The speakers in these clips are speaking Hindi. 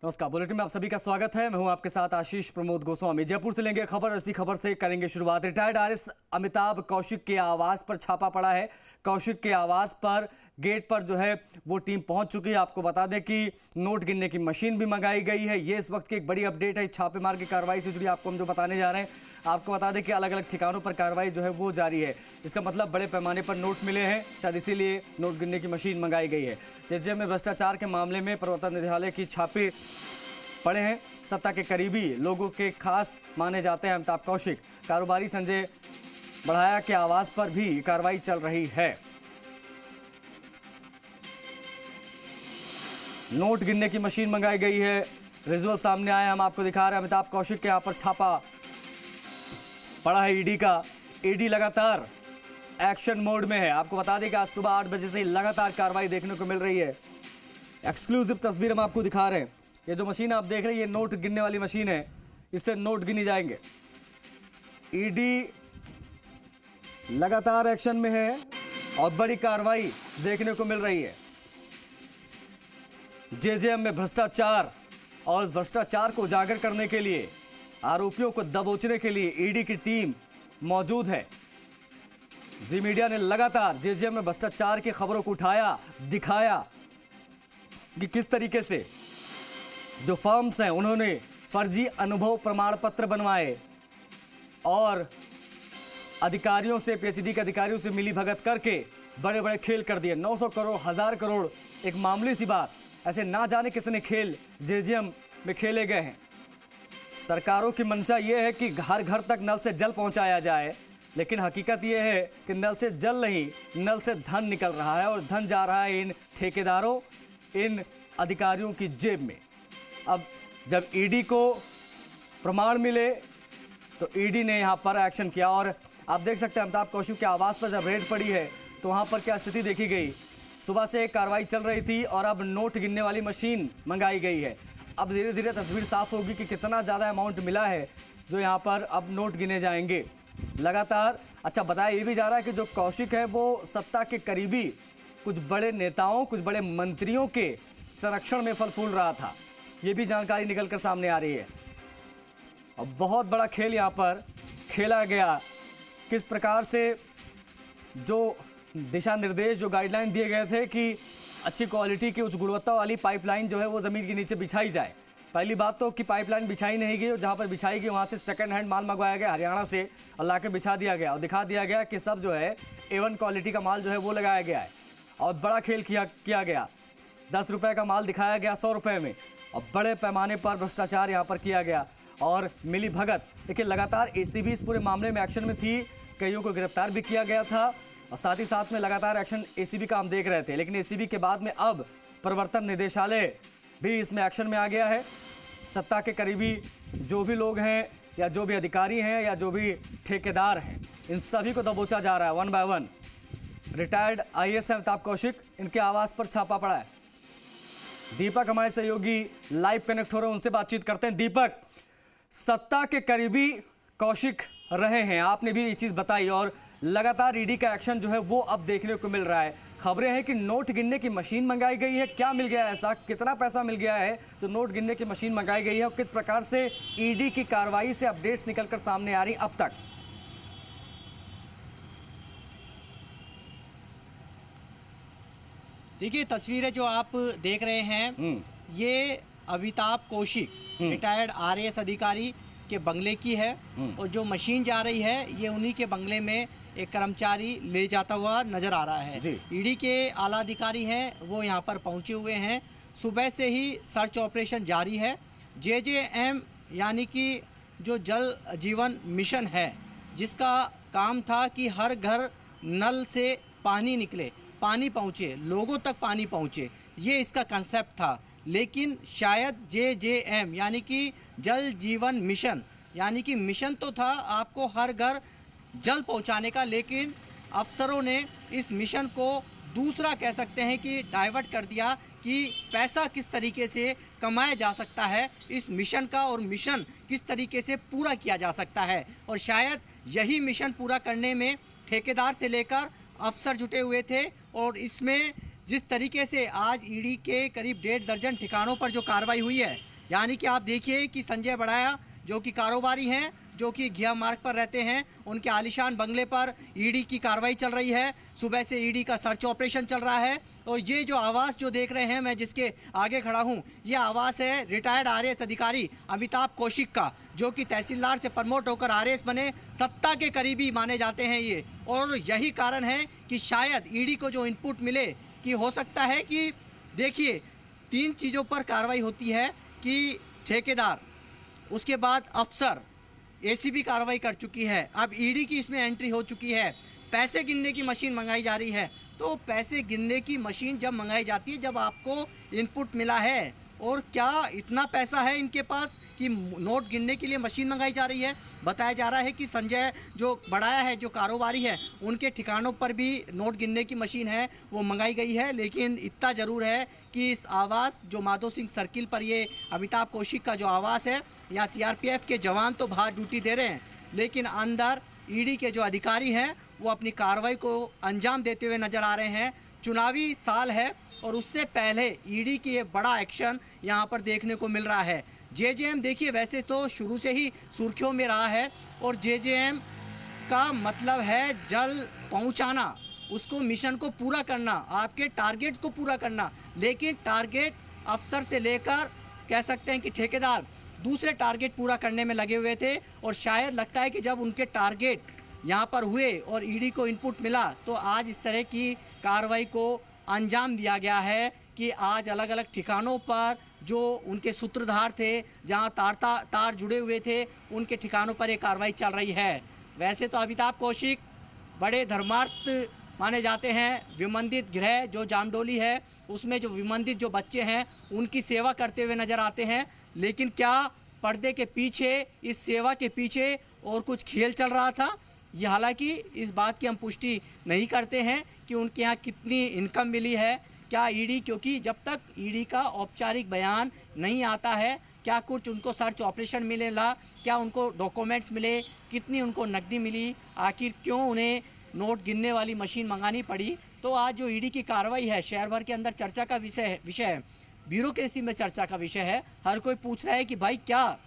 नमस्कार, बुलेटिन में आप सभी का स्वागत है। मैं हूं आपके साथ आशीष प्रमोद गोस्वामी। जयपुर से लेंगे खबर, इसी खबर से करेंगे शुरुआत। रिटायर्ड आरएस अमिताभ कौशिक के आवास पर छापा पड़ा है। कौशिक के आवास पर गेट पर जो है वो टीम पहुंच चुकी है। आपको बता दें कि नोट गिनने की मशीन भी मंगाई गई है। ये इस वक्त की एक बड़ी अपडेट है छापेमार की कार्रवाई से जुड़ी। आपको हम जो बताने जा रहे हैं, आपको बता दें कि अलग अलग ठिकानों पर कार्रवाई जो है वो जारी है। इसका मतलब बड़े पैमाने पर नोट मिले हैं, शायद इसीलिए नोट गिनने की मशीन मंगाई गई है। जेजेएम में भ्रष्टाचार के मामले में प्रवर्तन निदेशालय की छापे पड़े हैं। सत्ता के करीबी लोगों के खास माने जाते हैं अमिताभ कौशिक। कारोबारी संजय बढ़ाया के आवास पर भी कार्रवाई चल रही है। नोट गिनने की मशीन मंगाई गई है। विजुअल सामने आए, हम आपको दिखा रहे हैं। अमिताभ कौशिक के यहाँ पर छापा पड़ा है ईडी का। ईडी लगातार एक्शन मोड में है। आपको बता दें कि आज सुबह 8 बजे से लगातार कार्रवाई देखने को मिल रही है। एक्सक्लूसिव तस्वीर हम आपको दिखा रहे हैं। ये जो मशीन आप देख रहे हैं, ये नोट गिनने वाली मशीन है। इससे नोट गिनी जाएंगे। ईडी लगातार एक्शन में है और बड़ी कार्रवाई देखने को मिल रही है। जेजेएम में भ्रष्टाचार और इस भ्रष्टाचार को उजागर करने के लिए, आरोपियों को दबोचने के लिए ईडी की टीम मौजूद है। जी मीडिया ने लगातार जेजेएम में भ्रष्टाचार की खबरों को उठाया, दिखाया कि किस तरीके से जो फर्म्स हैं उन्होंने फर्जी अनुभव प्रमाण पत्र बनवाए और अधिकारियों से, पीएचडी के अधिकारियों से मिली भगत करके बड़े बड़े खेल कर दिए। 900 करोड़, 1000 करोड़ एक मामूली सी बात। ऐसे ना जाने कितने खेल जेजेएम में खेले गए हैं। सरकारों की मंशा ये है कि हर घर तक नल से जल पहुंचाया जाए, लेकिन हकीकत ये है कि नल से जल नहीं, नल से धन निकल रहा है और धन जा रहा है इन ठेकेदारों, इन अधिकारियों की जेब में। अब जब ईडी को प्रमाण मिले तो ईडी ने यहाँ पर एक्शन किया और आप देख सकते हैं अमिताभ कौशिक के आवास पर जब रेड पड़ी है तो वहाँ पर क्या स्थिति देखी गई। सुबह से एक कार्रवाई चल रही थी और अब नोट गिनने वाली मशीन मंगाई गई है। अब धीरे धीरे तस्वीर साफ होगी कि कितना ज़्यादा अमाउंट मिला है जो यहाँ पर अब नोट गिने जाएंगे लगातार। अच्छा, बताया ये भी जा रहा है कि जो कौशिक है वो सत्ता के करीबी कुछ बड़े नेताओं, कुछ बड़े मंत्रियों के संरक्षण में फल फूल रहा था। ये भी जानकारी निकलकर सामने आ रही है। और बहुत बड़ा खेल यहाँ पर खेला गया। किस प्रकार से जो दिशा निर्देश, जो गाइडलाइन दिए गए थे कि अच्छी क्वालिटी की, उच्च गुणवत्ता वाली पाइपलाइन जो है वो ज़मीन के नीचे बिछाई जाए। पहली बात तो कि पाइपलाइन बिछाई नहीं गई और जहाँ पर बिछाई गई वहाँ से सेकंड हैंड माल मंगवाया गया हरियाणा से और ला के बिछा दिया गया और दिखा दिया गया कि सब जो है A1 क्वालिटी का माल जो है वो लगाया गया है। और बड़ा खेल किया गया। 10 रुपये का माल दिखाया गया 100 रुपये में और बड़े पैमाने पर भ्रष्टाचार यहाँ पर किया गया और मिली भगत। देखिए, लगातार एसीबी इस पूरे मामले में एक्शन में थी। कईयों को गिरफ्तार भी किया गया था और साथ ही साथ में लगातार एक्शन एसीबी का हम देख रहे थे। लेकिन एसीबी के बाद में अब प्रवर्तन निदेशालय भी इसमें एक्शन में आ गया है। सत्ता के करीबी जो भी लोग हैं या जो भी अधिकारी हैं या जो भी ठेकेदार हैं, इन सभी को दबोचा जा रहा है one by one. Retired IAS Amitabh Kaushik, इनके आवास पर छापा पड़ा है। दीपक हमारे सहयोगी लाइव कनेक्ट हो रहे हैं, उनसे बातचीत करते हैं। दीपक, सत्ता के करीबी कौशिक रहे हैं, आपने भी ये चीज़ बताई और लगातार ईडी का एक्शन जो है वो अब देखने को मिल रहा है। खबरें हैं कि नोट गिनने की मशीन मंगाई गई है। क्या मिल गया है ऐसा, कितना पैसा मिल गया है जो नोट गिनने की मशीन मंगाई गई है और किस प्रकार से ईडी की कार्रवाई से अपडेट्स निकलकर सामने आ रही अब तक? देखिए, तस्वीरें जो आप देख रहे हैं ये अमिताभ कौशिक रिटायर्ड आरएएस अधिकारी के बंगले की है और जो मशीन जा रही है ये उन्हीं के बंगले में एक कर्मचारी ले जाता हुआ नजर आ रहा है। ईडी के आला अधिकारी हैं वो यहाँ पर पहुँचे हुए हैं। सुबह से ही सर्च ऑपरेशन जारी है। जेजेएम यानी कि जो जल जीवन मिशन है, जिसका काम था कि हर घर नल से पानी निकले, पानी पहुँचे, लोगों तक पानी पहुँचे, ये इसका कंसेप्ट था। लेकिन शायद जेजेएम यानी कि जल जीवन मिशन, यानी कि मिशन तो था आपको हर घर जल पहुंचाने का, लेकिन अफसरों ने इस मिशन को दूसरा कह सकते हैं कि डाइवर्ट कर दिया कि पैसा किस तरीके से कमाया जा सकता है इस मिशन का और मिशन किस तरीके से पूरा किया जा सकता है। और शायद यही मिशन पूरा करने में ठेकेदार से लेकर अफसर जुटे हुए थे। और इसमें जिस तरीके से आज ईडी के करीब 1.5 दर्जन ठिकानों पर जो कार्रवाई हुई है, यानी कि आप देखिए कि संजय बढ़ाया जो कि कारोबारी हैं, जो कि घिया मार्ग पर रहते हैं, उनके आलीशान बंगले पर ईडी की कार्रवाई चल रही है। सुबह से ईडी का सर्च ऑपरेशन चल रहा है। और ये जो आवास जो देख रहे हैं, मैं जिसके आगे खड़ा हूँ, ये आवास है रिटायर्ड आरएएस अधिकारी अमिताभ कौशिक का, जो कि तहसीलदार से प्रमोट होकर आरएएस बने, सत्ता के करीबी माने जाते हैं ये। और यही कारण है कि शायद ईडी को जो इनपुट मिले कि हो सकता है कि देखिए 3 चीज़ों पर कार्रवाई होती है कि ठेकेदार, उसके बाद अफसर, एसीबी कार्रवाई कर चुकी है, अब ईडी की इसमें एंट्री हो चुकी है, पैसे गिनने की मशीन मंगाई जा रही है। तो पैसे गिनने की मशीन जब मंगाई जाती है, जब आपको इनपुट मिला है, और क्या इतना पैसा है इनके पास कि नोट गिनने के लिए मशीन मंगाई जा रही है। बताया जा रहा है कि संजय जो बढ़ाया है, जो कारोबारी है, उनके ठिकानों पर भी नोट गिनने की मशीन है वो मंगाई गई है। लेकिन इतना ज़रूर है कि इस आवास जो माधो सिंह सर्किल पर ये अमिताभ कौशिक का जो आवास है, यहाँ सीआरपीएफ के जवान तो बाहर ड्यूटी दे रहे हैं, लेकिन अंदर ईडी के जो अधिकारी हैं वो अपनी कार्रवाई को अंजाम देते हुए नज़र आ रहे हैं। चुनावी साल है और उससे पहले ईडी की ये बड़ा एक्शन यहाँ पर देखने को मिल रहा है। जेजेएम देखिए वैसे तो शुरू से ही सुर्खियों में रहा है, और जेजेएम का मतलब है जल पहुँचाना, उसको मिशन को पूरा करना, आपके टारगेट को पूरा करना। लेकिन टारगेट अफसर से लेकर कह सकते हैं कि ठेकेदार दूसरे टारगेट पूरा करने में लगे हुए थे। और शायद लगता है कि जब उनके टारगेट यहाँ पर हुए और ईडी को इनपुट मिला, तो आज इस तरह की कार्रवाई को अंजाम दिया गया है कि आज अलग अलग ठिकानों पर जो उनके सूत्रधार थे, जहाँ तार जुड़े हुए थे, उनके ठिकानों पर एक कार्रवाई चल रही है। वैसे तो अमिताभ कौशिक बड़े धर्मार्थ माने जाते हैं। विमंदित गृह जो जामडोली है, उसमें जो विमंदित जो बच्चे हैं, उनकी सेवा करते हुए नज़र आते हैं। लेकिन क्या पर्दे के पीछे, इस सेवा के पीछे और कुछ खेल चल रहा था? ये हालांकि इस बात की हम पुष्टि नहीं करते हैं कि उनके यहाँ कितनी इनकम मिली है, क्या ईडी, क्योंकि जब तक ईडी का औपचारिक बयान नहीं आता है, क्या कुछ उनको सर्च ऑपरेशन मिलेगा, क्या उनको डॉक्यूमेंट्स मिले, कितनी उनको नकदी मिली, आखिर क्यों उन्हें नोट गिनने वाली मशीन मंगानी पड़ी। तो आज जो ईडी की कार्रवाई है, शहर भर के अंदर चर्चा का विषय है, ब्यूरोक्रेसी में चर्चा का विषय है। हर कोई पूछ रहा है कि भाई क्या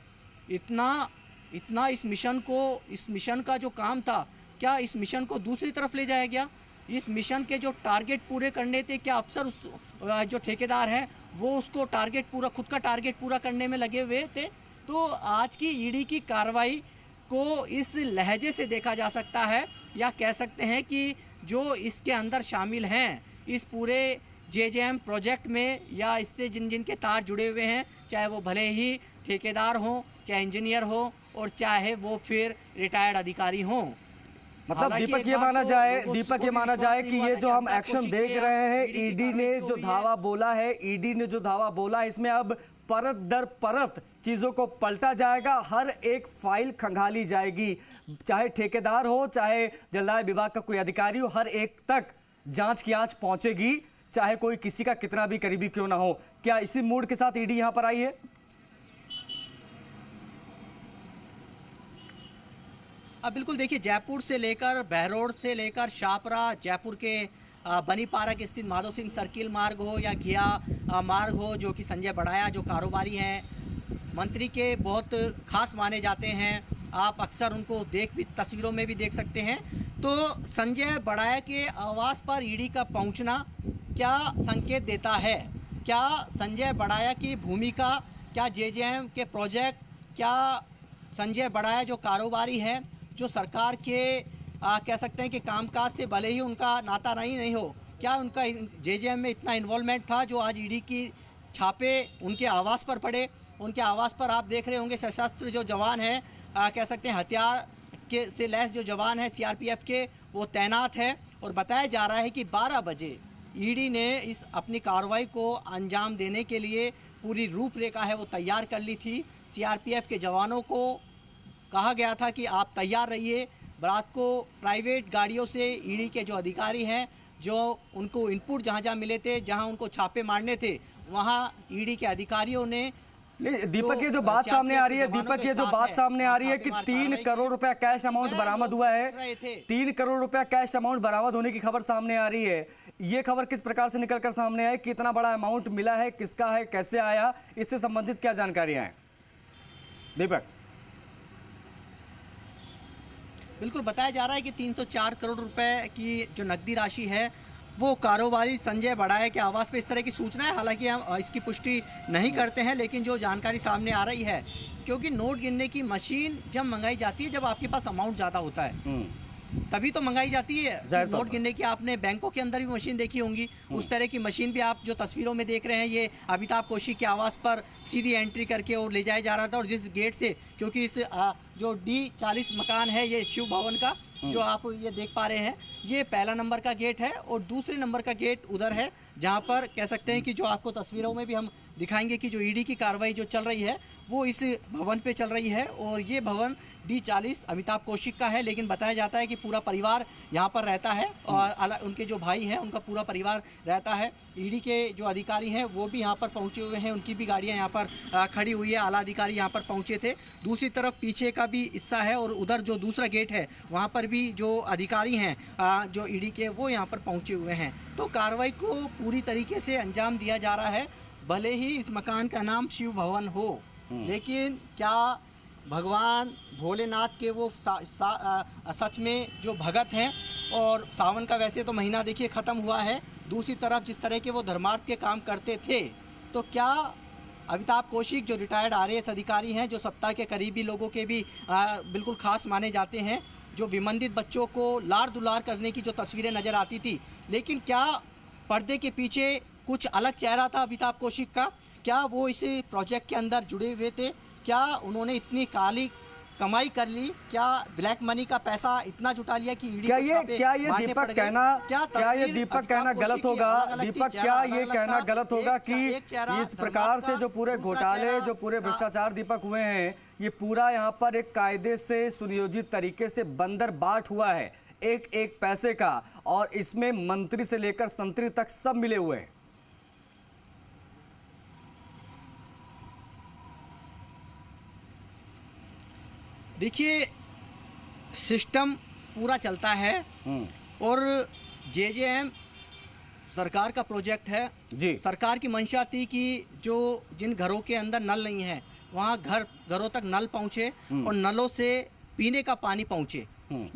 इतना इस मिशन का जो काम था, क्या इस मिशन को दूसरी तरफ ले जाया गया? इस मिशन के जो टारगेट पूरे करने थे, क्या अफसर उस जो ठेकेदार हैं वो उसको खुद का टारगेट पूरा करने में लगे हुए थे? तो आज की ईडी की कार्रवाई को इस लहजे से देखा जा सकता है, या कह सकते हैं कि जो इसके अंदर शामिल हैं इस पूरे जेजेएम प्रोजेक्ट में, या इससे जिन के तार जुड़े हुए हैं, चाहे वो भले ही ठेकेदार हों, चाहे इंजीनियर हो, और चाहे वो फिर रिटायर्ड अधिकारी हों। मतलब दीपक ये माना जाए कि ये जो हम एक्शन देख रहे हैं, ईडी ने जो धावा बोला है, इसमें अब परत दर परत चीजों को पलटा जाएगा, हर एक फाइल खंगाली जाएगी, चाहे ठेकेदार हो, चाहे जलदाय विभाग का कोई अधिकारी हो, हर एक तक जांच की आंच पहुंचेगी, चाहे कोई किसी का कितना भी करीबी क्यों ना हो। क्या इसी मूड के साथ ईडी यहां पर आई है? अब बिल्कुल देखिए, जयपुर से लेकर बहरोड से लेकर शाहपुरा, जयपुर के बनी पार्क स्थित माधो सिंह सर्किल मार्ग हो या घिया मार्ग हो, जो कि संजय बढ़ाया जो कारोबारी हैं, मंत्री के बहुत खास माने जाते हैं। आप अक्सर उनको तस्वीरों में भी देख सकते हैं। तो संजय बढ़ाया के आवास पर ईडी का पहुंचना क्या संकेत देता है? क्या संजय बढ़ाया की भूमिका, क्या जेजेएम के प्रोजेक्ट, क्या संजय बढ़ाया जो कारोबारी है, जो सरकार के कह सकते हैं कि कामकाज से भले ही उनका नाता नहीं हो, क्या उनका जेजेएम में इतना इन्वॉल्वमेंट था जो आज ईडी की छापे उनके आवास पर पड़े? उनके आवास पर आप देख रहे होंगे सशस्त्र जो जवान हैं, कह सकते हैं हथियार के से लैस जो जवान हैं सीआरपीएफ के, वो तैनात है। और बताया जा रहा है कि 12 बजे ईडी ने इस अपनी कार्रवाई को अंजाम देने के लिए पूरी रूपरेखा है वो तैयार कर ली थी। सीआरपीएफ के जवानों को कहा गया था कि आप तैयार रहिए। रात को प्राइवेट गाड़ियों से ईडी के जो अधिकारी हैं, जो उनको इनपुट जहाँ मिले थे, जहाँ उनको छापे मारने थे, वहाँ ईडी के अधिकारियों ने दीपक ये जो बात सामने आ रही है कि 3 करोड़ रुपया कैश अमाउंट बरामद हुआ है, 3 करोड़ रुपया कैश अमाउंट बरामद होने की खबर सामने आ रही है। ये खबर किस प्रकार से निकलकर सामने आई, कितना बड़ा अमाउंट मिला है, किसका है, कैसे आया, इससे संबंधित क्या जानकारियां हैं दीपक? बिल्कुल बताया जा रहा है कि 304 करोड़ रुपए की जो नकदी राशि है वो कारोबारी संजय बड़ाए के आवास पे इस तरह की सूचना है। हालांकि हम इसकी पुष्टि नहीं करते हैं, लेकिन जो जानकारी सामने आ रही है, क्योंकि नोट गिनने की मशीन जब मंगाई जाती है जब आपके पास अमाउंट ज़्यादा होता है तभी तो मंगाई जाती है। नोट गिनने की आपने बैंकों के अंदर भी मशीन देखी होंगी, उस तरह की मशीन भी आप जो तस्वीरों में देख रहे हैं, ये अमिताभ कौशिक के आवास पर सीधी एंट्री करके और ले जाया जा रहा था। और जिस गेट से, क्योंकि इस जो D40 मकान है ये शिव भवन का जो आप ये देख पा रहे हैं, ये पहला नंबर का गेट है और दूसरे नंबर का गेट उधर है, जहां पर कह सकते हैं कि जो आपको तस्वीरों में भी हम दिखाएंगे कि जो ईडी की कार्रवाई जो चल रही है वो इस भवन पे चल रही है। और ये भवन D40 अमिताभ कौशिक का है, लेकिन बताया जाता है कि पूरा परिवार यहाँ पर रहता है और उनके जो भाई हैं उनका पूरा परिवार रहता है। ईडी के जो अधिकारी हैं वो भी यहाँ पर पहुँचे हुए हैं, उनकी भी गाड़ियाँ यहाँ पर खड़ी हुई है, आला अधिकारी यहाँ पर पहुँचे थे। दूसरी तरफ पीछे का भी हिस्सा है और उधर जो दूसरा गेट है वहाँ पर भी जो अधिकारी हैं जो ईडी के वो यहाँ पर पहुँचे हुए हैं। तो कार्रवाई को पूरी तरीके से अंजाम दिया जा रहा है। भले ही इस मकान का नाम शिव भवन हो, लेकिन क्या भगवान भोलेनाथ के वो सच में जो भगत हैं, और सावन का वैसे तो महीना देखिए ख़त्म हुआ है, दूसरी तरफ जिस तरह के वो धर्मार्थ के काम करते थे, तो क्या अमिताभ कौशिक जो रिटायर्ड आरएएस अधिकारी हैं, जो सत्ता के करीबी लोगों के भी बिल्कुल खास माने जाते हैं, जो विमंदित बच्चों को लाड़ दुलार करने की जो तस्वीरें नज़र आती थी, लेकिन क्या पर्दे के पीछे कुछ अलग चेहरा था अमिताभ कौशिक का? क्या वो इस प्रोजेक्ट के अंदर जुड़े हुए थे? क्या उन्होंने इतनी काली कमाई कर ली? क्या ब्लैक मनी का पैसा इतना जुटा लिया कि ईडी क्या ये दीपक कहना गलत होगा? दीपक, क्या ये कहना गलत होगा कि इस प्रकार से जो पूरे घोटाले, जो पूरे भ्रष्टाचार दीपक हुए हैं, ये पूरा यहाँ पर एक कायदे से सुनियोजित तरीके से बंदर बाट हुआ है, एक एक पैसे का, और इसमें मंत्री से लेकर संतरी तक सब मिले हुए हैं? देखिए, सिस्टम पूरा चलता है और जेजेएम सरकार का प्रोजेक्ट है जी। सरकार की मंशा थी कि जो जिन घरों के अंदर नल नहीं है वहाँ घरों तक नल पहुँचे और नलों से पीने का पानी पहुँचे।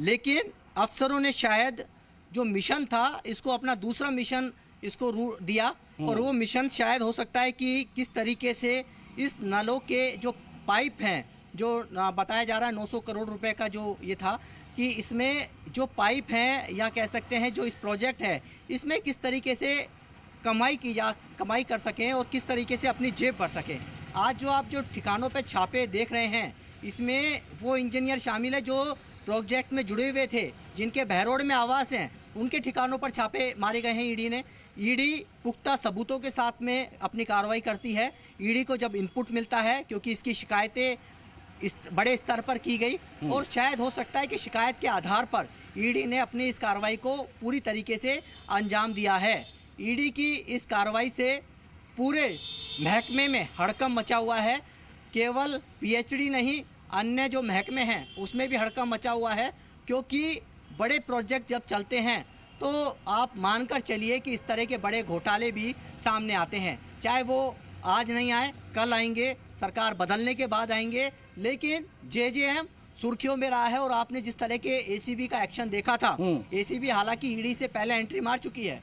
लेकिन अफसरों ने शायद जो मिशन था इसको अपना दूसरा मिशन इसको दिया, और वो मिशन शायद हो सकता है कि किस तरीके से इस नलों के जो पाइप हैं, जो बताया जा रहा है 900 करोड़ रुपए का जो ये था, कि इसमें जो पाइप हैं या कह सकते हैं जो इस प्रोजेक्ट है इसमें किस तरीके से कमाई कर सकें और किस तरीके से अपनी जेब भर सकें। आज जो आप जो ठिकानों पे छापे देख रहे हैं, इसमें वो इंजीनियर शामिल है जो प्रोजेक्ट में जुड़े हुए थे, जिनके बहरोड में आवास हैं, उनके ठिकानों पर छापे मारे गए हैं ईडी ने। ईडी पुख्ता सबूतों के साथ में अपनी कार्रवाई करती है। ईडी को जब इनपुट मिलता है, क्योंकि इसकी शिकायतें इस बड़े स्तर पर की गई, और शायद हो सकता है कि शिकायत के आधार पर ईडी ने अपनी इस कार्रवाई को पूरी तरीके से अंजाम दिया है। ईडी की इस कार्रवाई से पूरे महकमे में हड़कंप मचा हुआ है। केवल पीएचडी नहीं, अन्य जो महकमे हैं उसमें भी हड़कंप मचा हुआ है, क्योंकि बड़े प्रोजेक्ट जब चलते हैं तो आप मानकर चलिए कि इस तरह के बड़े घोटाले भी सामने आते हैं। चाहे वो आज नहीं आए, कल आएंगे, सरकार बदलने के बाद आएंगे, लेकिन जेजेएम सुर्खियों में रहा है। और आपने जिस तरह के एसीबी का एक्शन देखा था, एसीबी हालांकि ईडी से पहले एंट्री मार चुकी है,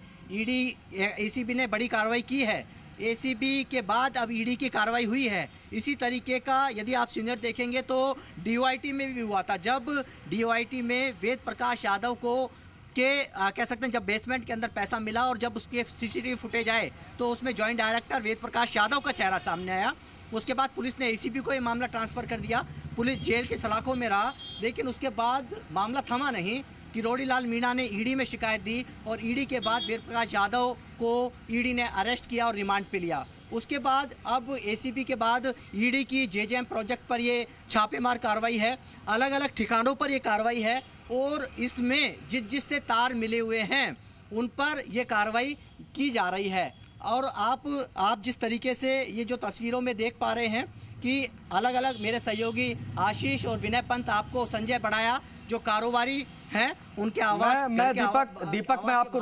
एसीबी ने बड़ी कार्रवाई की है, एसीबी के बाद अब ईडी की कार्रवाई हुई है। इसी तरीके का यदि आप सीनियर देखेंगे तो डीओआईटी में भी हुआ था, जब डीओआईटी में वेद प्रकाश यादव को कह सकते हैं जब बेसमेंट के अंदर पैसा मिला और जब उसके सीसीटीवी फुटेज आए तो उसमें जॉइंट डायरेक्टर वेद प्रकाश यादव का चेहरा सामने आया। उसके बाद पुलिस ने एसीबी को ये मामला ट्रांसफ़र कर दिया, पुलिस जेल के सलाखों में रहा, लेकिन उसके बाद मामला थमा नहीं। किरोड़ी लाल मीणा ने ईडी में शिकायत दी और ईडी के बाद वेद प्रकाश यादव को ईडी ने अरेस्ट किया और रिमांड पे लिया। उसके बाद अब एसीबी के बाद ईडी की जेजेएम प्रोजेक्ट पर ये छापेमार कार्रवाई है, अलग अलग ठिकानों पर ये कार्रवाई है, और इसमें जिससे तार मिले हुए हैं उन पर ये कार्रवाई की जा रही है। और आप जिस तरीके से ये जो तस्वीरों में देख पा रहे हैं कि अलग अलग मेरे सहयोगी आशीष और विनय पंत आपको संजय बड़ाया जो कारोबारी हैं उनके आवाज दीपक मैं आपको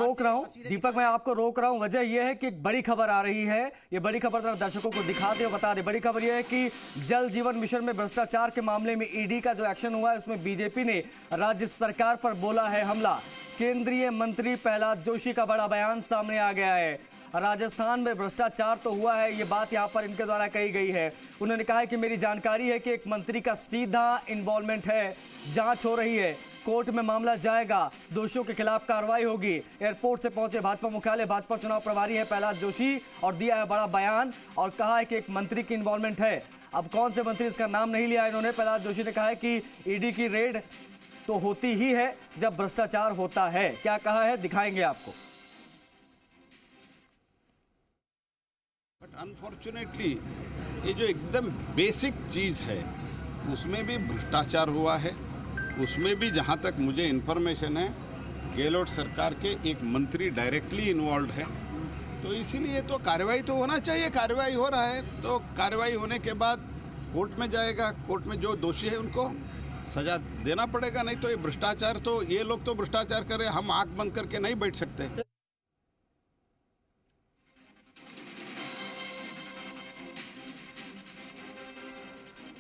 रोक रहा हूं। वजह यह है कि एक बड़ी खबर आ रही है। ये बड़ी खबर दर्शकों को दिखा दे और बता दे। बड़ी खबर यह है कि जल जीवन मिशन में भ्रष्टाचार के मामले में ईडी का जो एक्शन हुआ है उसमें बीजेपी ने राज्य सरकार पर बोला है हमला। केंद्रीय मंत्री प्रहलाद जोशी का बड़ा बयान सामने आ गया है। राजस्थान में भ्रष्टाचार तो हुआ है, ये बात यहां पर इनके द्वारा कही गई है। उन्होंने कहा है कि मेरी जानकारी है कि एक मंत्री का सीधा इन्वॉल्वमेंट है, जांच हो रही है, कोर्ट में मामला जाएगा, दोषियों के खिलाफ कार्रवाई होगी। एयरपोर्ट से पहुंचे भाजपा मुख्यालय भाजपा चुनाव प्रभारी है प्रहलाद जोशी और दिया है बड़ा बयान और कहा है कि एक मंत्री की इन्वॉल्वमेंट है। अब कौन से मंत्री, इसका नाम नहीं लिया इन्होंने। प्रहलाद जोशी ने कहा है कि ईडी की रेड तो होती ही है जब भ्रष्टाचार होता है। क्या कहा है दिखाएंगे आपको। बट अनफॉर्चुनेटली ये जो एकदम बेसिक चीज़ है उसमें भी भ्रष्टाचार हुआ है। उसमें भी जहाँ तक मुझे इन्फॉर्मेशन है गहलोत सरकार के एक मंत्री डायरेक्टली इन्वॉल्व है, तो इसीलिए तो कार्रवाई तो होना चाहिए। कार्रवाई हो रहा है तो कार्रवाई होने के बाद कोर्ट में जाएगा, कोर्ट में जो दोषी है उनको सजा देना पड़ेगा। नहीं तो ये भ्रष्टाचार, तो ये लोग तो भ्रष्टाचार कर रहे हैं, हम आँख बंद करके नहीं बैठ सकते।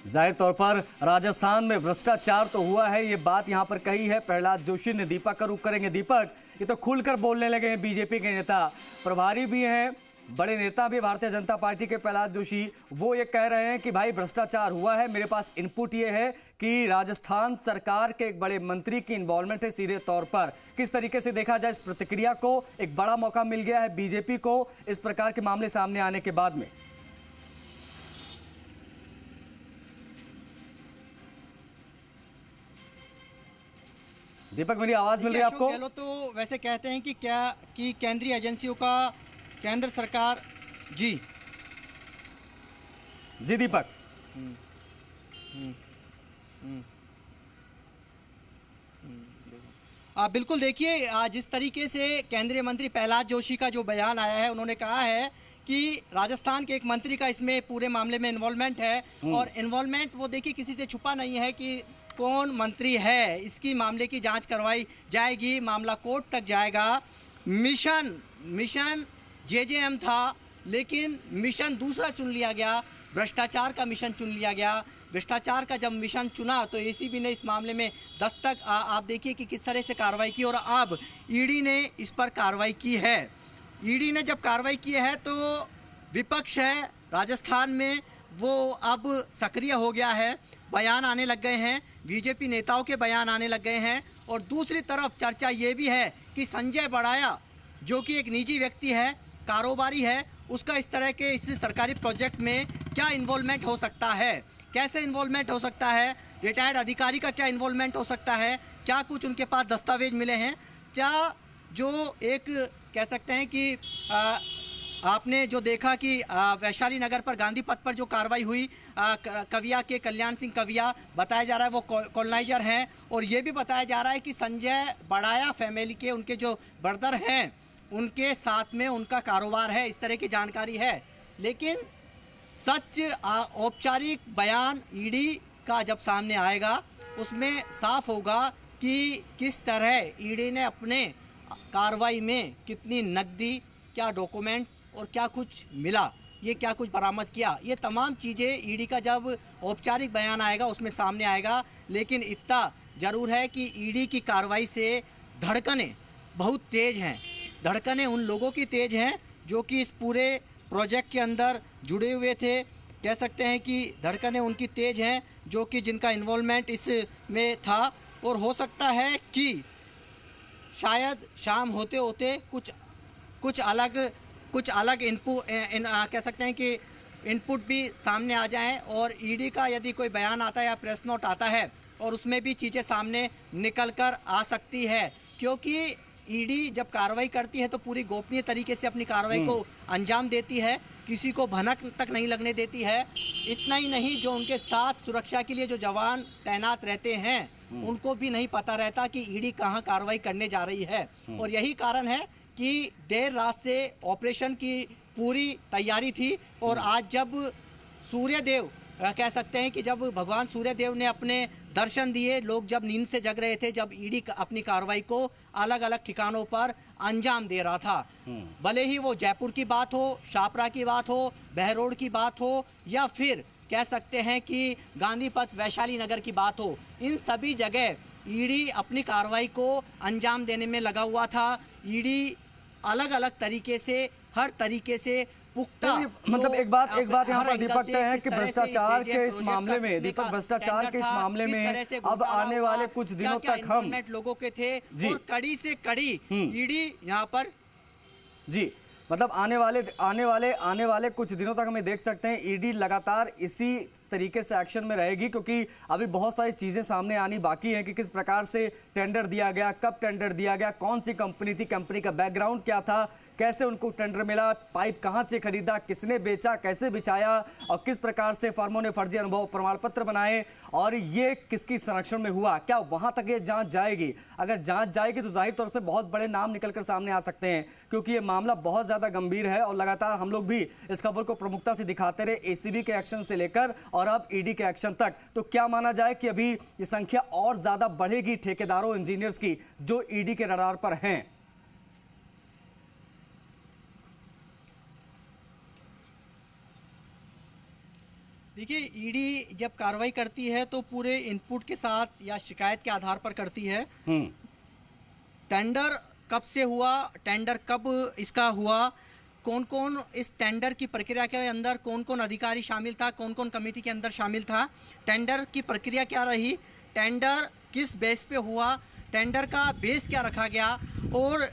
जाहिर तौर पर राजस्थान में भ्रष्टाचार तो हुआ है, ये बात यहां पर कही है प्रहलाद जोशी ने। दीपक का रुख करेंगे। दीपक, ये तो खुलकर बोलने लगे हैं बीजेपी के नेता, प्रभारी भी हैं, बड़े नेता भी भारतीय जनता पार्टी के प्रहलाद जोशी। वो ये कह रहे हैं कि भाई भ्रष्टाचार हुआ है, मेरे पास इनपुट ये है कि राजस्थान सरकार के एक बड़े मंत्री की इन्वॉल्वमेंट है सीधे तौर पर। किस तरीके से देखा जाए इस प्रतिक्रिया को? एक बड़ा मौका मिल गया है बीजेपी को इस प्रकार के मामले सामने आने के बाद में। दीपक, मेरी आवाज मिल रही है आपको? गहलोत तो वैसे कहते हैं कि क्या कि केंद्रीय एजेंसियों का केंद्र सरकार जी दीपक। आप बिल्कुल देखिए, जिस तरीके से केंद्रीय मंत्री प्रहलाद जोशी का जो बयान आया है, उन्होंने कहा है कि राजस्थान के एक मंत्री का इसमें पूरे मामले में इन्वॉल्वमेंट है। और इन्वॉल्वमेंट वो देखिए किसी से छुपा नहीं है कि कौन मंत्री है। इसकी मामले की जांच करवाई जाएगी, मामला कोर्ट तक जाएगा। मिशन जेजेएम था, लेकिन मिशन दूसरा चुन लिया गया, भ्रष्टाचार का मिशन चुन लिया गया। भ्रष्टाचार का जब मिशन चुना तो एसीबी ने इस मामले में दस्तक आप देखिए कि किस तरह से कार्रवाई की और अब ईडी ने इस पर कार्रवाई की है। ईडी ने जब कार्रवाई की है तो विपक्ष है राजस्थान में वो अब सक्रिय हो गया है, बयान आने लग गए हैं, बीजेपी नेताओं के बयान आने लग गए हैं। और दूसरी तरफ चर्चा ये भी है कि संजय बड़ाया जो कि एक निजी व्यक्ति है, कारोबारी है, उसका इस तरह के इस सरकारी प्रोजेक्ट में क्या इन्वॉल्वमेंट हो सकता है, कैसे इन्वॉल्वमेंट हो सकता है, रिटायर्ड अधिकारी का क्या इन्वॉल्वमेंट हो सकता है, क्या कुछ उनके पास दस्तावेज मिले हैं, क्या जो एक कह सकते हैं कि आपने जो देखा कि वैशाली नगर पर गांधी पथ पर जो कार्रवाई हुई, कविया के कल्याण सिंह कविया बताया जा रहा है वो कॉलोनाइजर हैं। और ये भी बताया जा रहा है कि संजय बड़ाया फैमिली के उनके जो ब्रदर हैं उनके साथ में उनका कारोबार है, इस तरह की जानकारी है। लेकिन सच औपचारिक बयान ईडी का जब सामने आएगा उसमें साफ होगा कि किस तरह ईडी ने अपने कार्रवाई में कितनी नकदी, क्या डॉक्यूमेंट्स और क्या कुछ मिला, ये क्या कुछ बरामद किया, ये तमाम चीज़ें ईडी का जब औपचारिक बयान आएगा उसमें सामने आएगा। लेकिन इतना ज़रूर है कि ईडी की कार्रवाई से धड़कनें बहुत तेज़ हैं। धड़कनें उन लोगों की तेज़ हैं जो कि इस पूरे प्रोजेक्ट के अंदर जुड़े हुए थे। कह सकते हैं कि धड़कनें उनकी तेज़ हैं जो कि जिनका इन्वॉल्वमेंट इसमें था। और हो सकता है कि शायद शाम होते होते कुछ अलग इनपुट कह सकते हैं कि इनपुट भी सामने आ जाएं। और ईडी का यदि कोई बयान आता है या प्रेस नोट आता है और उसमें भी चीज़ें सामने निकल कर आ सकती है, क्योंकि ईडी जब कार्रवाई करती है तो पूरी गोपनीय तरीके से अपनी कार्रवाई को अंजाम देती है, किसी को भनक तक नहीं लगने देती है। इतना ही नहीं, जो उनके साथ सुरक्षा के लिए जो जवान तैनात रहते हैं उनको भी नहीं पता रहता कि ईडी कहाँ कार्रवाई करने जा रही है। और यही कारण है कि देर रात से ऑपरेशन की पूरी तैयारी थी। और आज जब सूर्यदेव कह सकते हैं कि जब भगवान सूर्यदेव ने अपने दर्शन दिए। लोग जब नींद से जग रहे थे, जब ईडी अपनी कार्रवाई को अलग अलग ठिकानों पर अंजाम दे रहा था, भले ही वो जयपुर की बात हो, शाहपुरा की बात हो, बहरोड की बात हो, या फिर कह सकते हैं कि गांधी पथ वैशाली नगर की बात हो, इन सभी जगह ईडी अपनी कार्रवाई को अंजाम देने में लगा हुआ था। ईडी अलग अलग तरीके से, हर तरीके से पुख्ता, मतलब एक बात यहाँ पर दीपक तय है कि भ्रष्टाचार के इस मामले में, दीपक भ्रष्टाचार के इस मामले में अब आने वाले कुछ दिनों तक हम लोगों के थे और कड़ी से कड़ी ईडी यहाँ पर जी, मतलब आने वाले कुछ दिनों तक हमें देख सकते हैं ईडी लगातार इसी तरीके से एक्शन में रहेगी, क्योंकि अभी बहुत सारी चीजें सामने आनी बाकी हैं कि किस प्रकार से टेंडर दिया गया, कब टेंडर दिया गया, कौन सी कंपनी थी, कंपनी का बैकग्राउंड क्या था, कैसे उनको टेंडर मिला, पाइप कहां से खरीदा, किसने बेचा, कैसे बिछाया, और किस प्रकार से फर्मों ने फर्जी अनुभव प्रमाण पत्र बनाए, और ये किसकी संरक्षण में हुआ, क्या वहां तक ये जांच जाएगी? अगर जांच जाएगी तो जाहिर तौर पर बहुत बड़े नाम निकलकर सामने आ सकते हैं, क्योंकि ये मामला बहुत ज्यादा गंभीर है और लगातार हम लोग भी इस खबर को प्रमुखता से दिखाते रहे, एसीबी के एक्शन से लेकर और अब ईडी के एक्शन तक। तो क्या माना जाए कि अभी ये संख्या और ज्यादा बढ़ेगी ठेकेदारों, इंजीनियर्स की जो ईडी के रडार पर हैं? देखिए, ईडी जब कार्रवाई करती है तो पूरे इनपुट के साथ या शिकायत के आधार पर करती है। टेंडर कब से हुआ, टेंडर कब इसका हुआ, कौन कौन इस टेंडर की प्रक्रिया के अंदर कौन कौन अधिकारी शामिल था, कौन कौन कमेटी के अंदर शामिल था, टेंडर की प्रक्रिया क्या रही, टेंडर किस बेस पे हुआ, टेंडर का बेस क्या रखा गया, और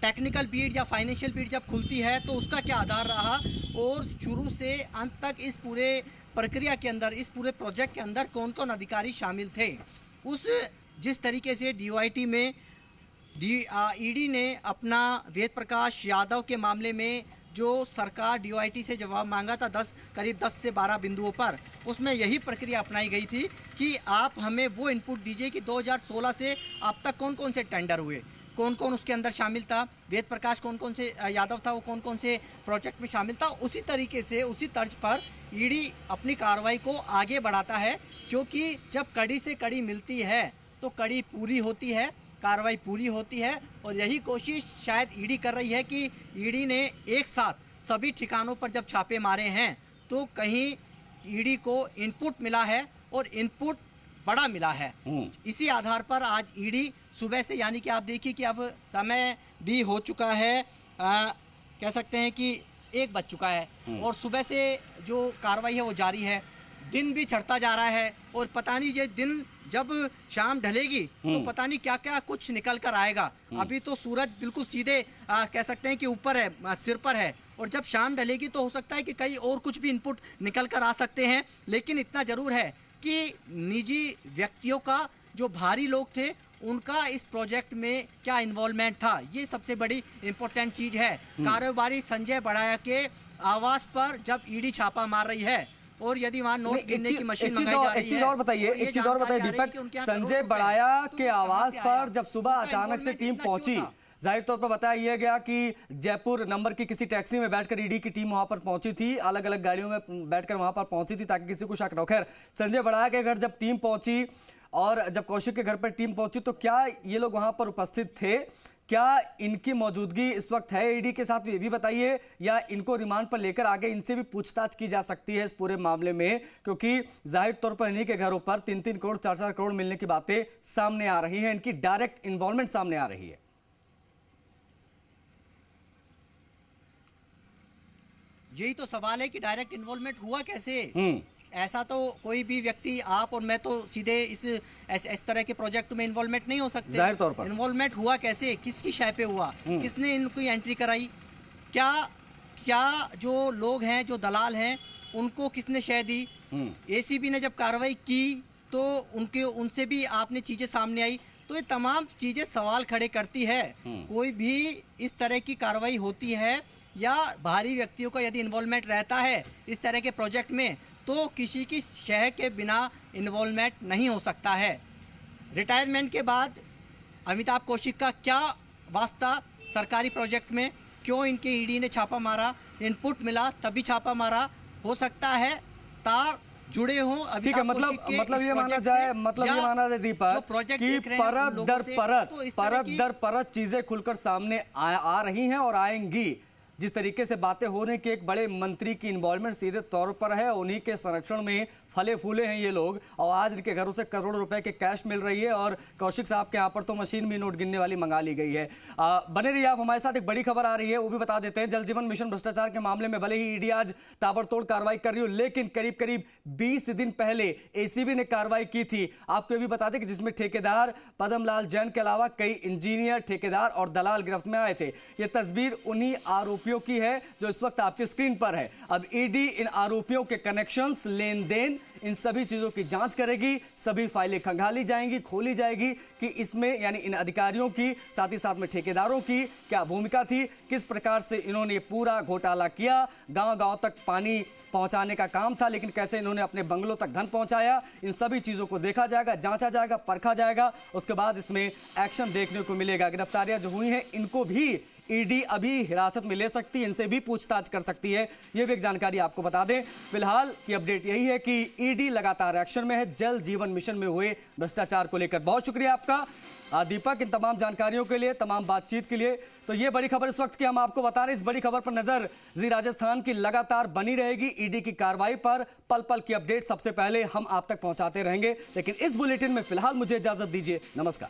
टेक्निकल बीड या फाइनेंशियल बीड जब खुलती है तो उसका क्या आधार रहा, और शुरू से अंत तक इस पूरे प्रक्रिया के अंदर, इस पूरे प्रोजेक्ट के अंदर कौन कौन अधिकारी शामिल थे। उस जिस तरीके से डीओआईटी में ईडी ने अपना वेद प्रकाश यादव के मामले में जो सरकार डीओआईटी से जवाब मांगा था करीब 10 से 12 बिंदुओं पर, उसमें यही प्रक्रिया अपनाई गई थी कि आप हमें वो इनपुट दीजिए कि 2016 से अब तक कौन कौन से टेंडर हुए, कौन कौन उसके अंदर शामिल था, वेद प्रकाश कौन कौन से यादव था, वो कौन कौन से प्रोजेक्ट में शामिल था। उसी तरीके से, उसी तर्ज पर ईडी अपनी कार्रवाई को आगे बढ़ाता है, क्योंकि जब कड़ी से कड़ी मिलती है तो कड़ी पूरी होती है, कार्रवाई पूरी होती है। और यही कोशिश शायद ईडी कर रही है कि ईडी ने एक साथ सभी ठिकानों पर जब छापे मारे हैं तो कहीं ईडी को इनपुट मिला है और इनपुट बड़ा मिला है। इसी आधार पर आज ईडी सुबह से, यानी कि आप देखिए कि अब समय भी हो चुका है, कह सकते हैं कि 1 बज चुका है, और सुबह से जो कार्रवाई है वो जारी है, दिन भी चढ़ता जा रहा है, और पता नहीं ये दिन जब शाम ढलेगी तो पता नहीं क्या क्या कुछ निकल कर आएगा। अभी तो सूरज बिल्कुल सीधे कह सकते हैं कि ऊपर है, सिर पर है, और जब शाम ढलेगी तो हो सकता है कि कई और कुछ भी इनपुट निकल कर आ सकते हैं। लेकिन इतना जरूर है कि निजी व्यक्तियों का, जो भारी लोग थे, उनका इस प्रोजेक्ट में क्या इन्वॉल्वमेंट था, ये सबसे बड़ी इंपॉर्टेंट चीज है। कारोबारी संजय बड़ाया के आवास पर जब ईडी छापा मार रही है और यदि वहां नोट गिनने की मशीन मंगाई जा रही है, एक चीज और बताइए दीपक, संजय बड़ाया के आवास पर जब सुबह अचानक से टीम पहुंची, जाहिर तौर पर बताया गया कि जयपुर नंबर की किसी टैक्सी में बैठकर ईडी की टीम वहां पर पहुंची थी, अलग अलग गाड़ियों में बैठकर वहां पर पहुंची थी ताकि किसी को शक न हो। खैर, संजय बड़ाया के घर जब टीम पहुंची और जब कौशिक के घर पर टीम पहुंची तो क्या ये लोग वहां पर उपस्थित थे? क्या इनकी मौजूदगी इस वक्त है ईडी के साथ, ये भी बताइए, या इनको रिमांड पर लेकर आगे इनसे भी पूछताछ की जा सकती है इस पूरे मामले में? क्योंकि जाहिर तौर पर इन्हीं के घरों पर 3-3 करोड़ 4-4 करोड़ मिलने की बातें सामने आ रही हैं, इनकी डायरेक्ट इन्वॉल्वमेंट सामने आ रही है। यही तो सवाल है कि डायरेक्ट इन्वॉल्वमेंट हुआ कैसे। ऐसा तो कोई भी व्यक्ति, आप और मैं तो सीधे इस तरह के प्रोजेक्ट में इन्वॉल्वमेंट नहीं हो सकते। जाहिर तौर पर इन्वॉल्वमेंट हुआ कैसे, किसकी शय पे हुआ, किसने इनकी एंट्री कराई, क्या जो लोग हैं, जो दलाल हैं, उनको किसने शय दी। एसीबी ने जब कार्रवाई की तो उनसे भी आपने चीजें सामने आई, तो ये तमाम चीजें सवाल खड़े करती है। कोई भी इस तरह की कार्रवाई होती है या भारी व्यक्तियों का यदि इन्वॉल्वमेंट रहता है इस तरह के प्रोजेक्ट में, तो किसी की शह के बिना इन्वॉल्वमेंट नहीं हो सकता है। रिटायरमेंट के बाद अमिताभ कौशिक का क्या वास्ता सरकारी प्रोजेक्ट में, क्यों इनके ईडी ने छापा मारा, इनपुट मिला तभी छापा मारा। हो सकता है तार जुड़े हों ठीक है, मतलब ये माना जाए, ये माना जाए दीपक कि परत दर परत चीजें खुलकर सामने आ रही हैं और आएंगी। जिस तरीके से बातें हो रही कि एक बड़े मंत्री की इन्वॉल्वमेंट सीधे तौर पर है, उन्हीं के संरक्षण में फले फूले हैं ये लोग, और आज इनके घरों से करोड़ों रुपए के कैश मिल रही है। और कौशिक साहब के यहाँ पर तो मशीन भी नोट गिनने वाली मंगा ली गई है। बने रहिए आप हमारे साथ, एक बड़ी खबर आ रही है वो भी बता देते हैं। जल जीवन मिशन भ्रष्टाचार के मामले में भले ही ईडी आज ताबड़तोड़ कार्रवाई कर रही हो, लेकिन करीब करीब 20 दिन पहले एसीबी ने कार्रवाई की थी। आपको भी बता दें कि जिसमें ठेकेदार पद्मलाल जैन के अलावा कई इंजीनियर, ठेकेदार और दलाल गिरफ्त में आए थे। ये तस्वीर उन्हीं आरोपियों की है जो इस वक्त आपकी स्क्रीन पर है। अब ईडी इन आरोपियों के कनेक्शंस, लेन देन, इन सभी चीजों की जांच करेगी। सभी फाइलें खंगाली जाएंगी, खोली जाएगी कि इसमें यानी इन अधिकारियों की, साथ ही साथ में ठेकेदारों की क्या भूमिका थी, किस प्रकार से इन्होंने पूरा घोटाला किया। गांव-गांव तक पानी पहुंचाने का काम था, लेकिन कैसे इन्होंने अपने बंगलों तक धन पहुंचाया, इन सभी चीजों को देखा जाएगा, जांचा जाएगा, परखा जाएगा। उसके बाद इसमें एक्शन देखने को मिलेगा। गिरफ्तारियां जो हुई हैं इनको भी ईडी अभी हिरासत में ले सकती है, इनसे भी पूछताछ कर सकती है। यह भी एक जानकारी आपको बता दें। फिलहाल की अपडेट यही है कि ईडी लगातार एक्शन में है जल जीवन मिशन में हुए भ्रष्टाचार को लेकर। बहुत शुक्रिया आपका दीपक इन तमाम जानकारियों के लिए, तमाम बातचीत के लिए। तो ये बड़ी खबर इस वक्त की हम आपको बता रहे हैं। इस बड़ी खबर पर नजर जी राजस्थान की लगातार बनी रहेगी। ईडी की कार्रवाई पर पल पल की अपडेट सबसे पहले हम आप तक पहुंचाते रहेंगे। लेकिन इस बुलेटिन में फिलहाल मुझे इजाजत दीजिए। नमस्कार।